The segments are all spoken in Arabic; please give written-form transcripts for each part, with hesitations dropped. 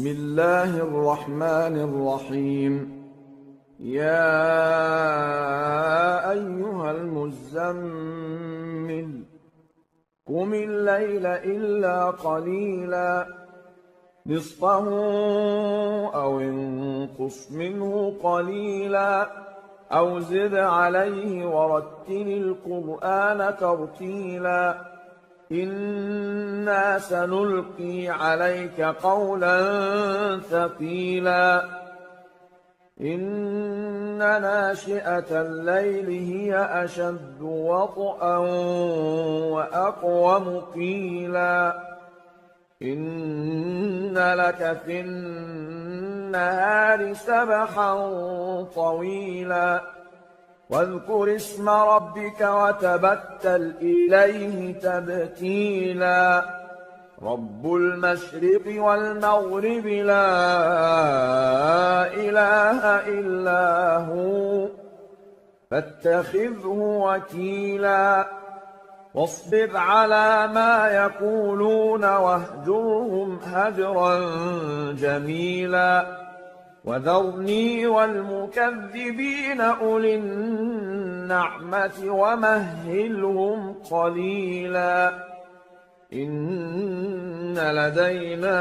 بسم الله الرحمن الرحيم. يا أيها المزمل قم الليل إلا قليلا نصفه أو انقص منه قليلا أو زد عليه ورتل القرآن ترتيلا إنا سنلقي عليك قولا ثقيلا إن ناشئة الليل هي أشد وطئا وأقوم قيلا إن لك في النهار سبحا طويلا واذكر اسم ربك وتبتل إليه تبتيلا رب المشرق والمغرب لا إله إلا هو فاتخذه وكيلا واصبر على ما يقولون واهجرهم هجرا جميلا وذرني والمكذبين أولي النعمة ومهلهم قليلا إن لدينا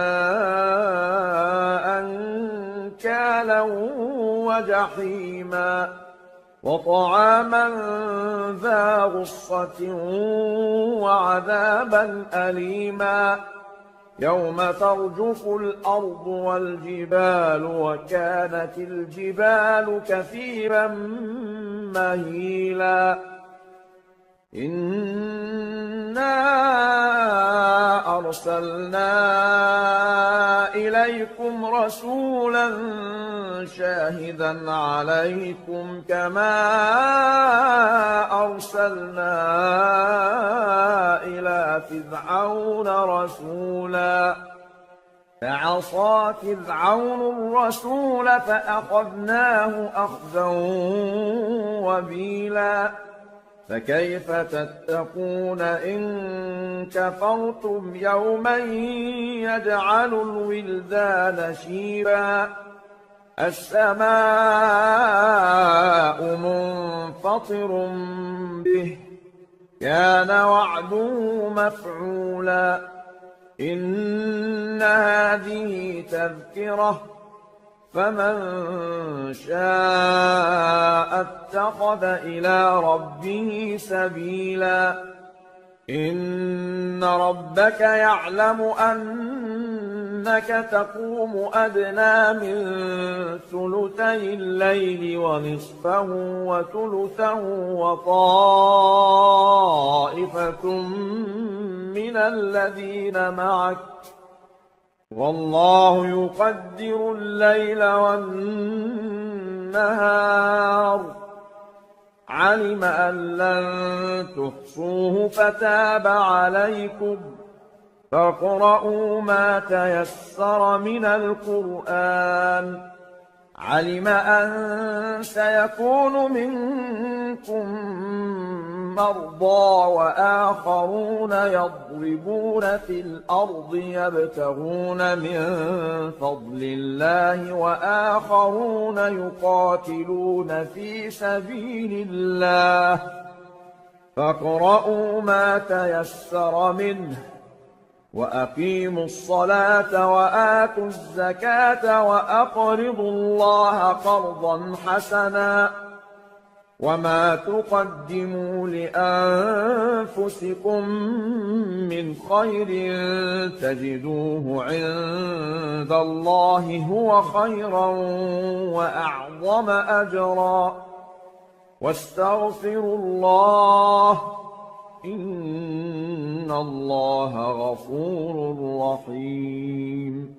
أنكالا وجحيما وطعاما ذا غصة وعذابا أليما يوم ترجف الأرض والجبال وكانت الجبال كثيبا مهيلا إنا أرسلنا إليكم رسولا شاهدا عليكم كما أرسلنا إلى فرعون رسولا فعصى فرعون الرسول فأخذناه أخذا وبيلا فكيف تتقون إن كفرتم يوما يجعل الولدان شيبا السماء منفطر به كان وعده مفعولا إن هذه تذكرة فمن شاء اتخذ إلى ربه سبيلا إن ربك يعلم أنك تقوم أدنى من ثلثي الليل ونصفه وثلثه وطائفة من الذين معك والله يقدر الليل والنهار علم أن لن تحصوه فتاب عليكم فاقرؤوا ما تيسر من القرآن علم أن سيكون منكم مرضى وآخرون يضربون في الأرض يبتغون من فضل الله وآخرون يقاتلون في سبيل الله فاقرؤوا ما تيسر منه وأقيموا الصلاة وآتوا الزكاة وأقرضوا الله قرضا حسنا وما تقدموا لأنفسكم من خير تجدوه عند الله هو خيرا وأعظم أجرا واستغفروا الله إن الله غفور رحيم.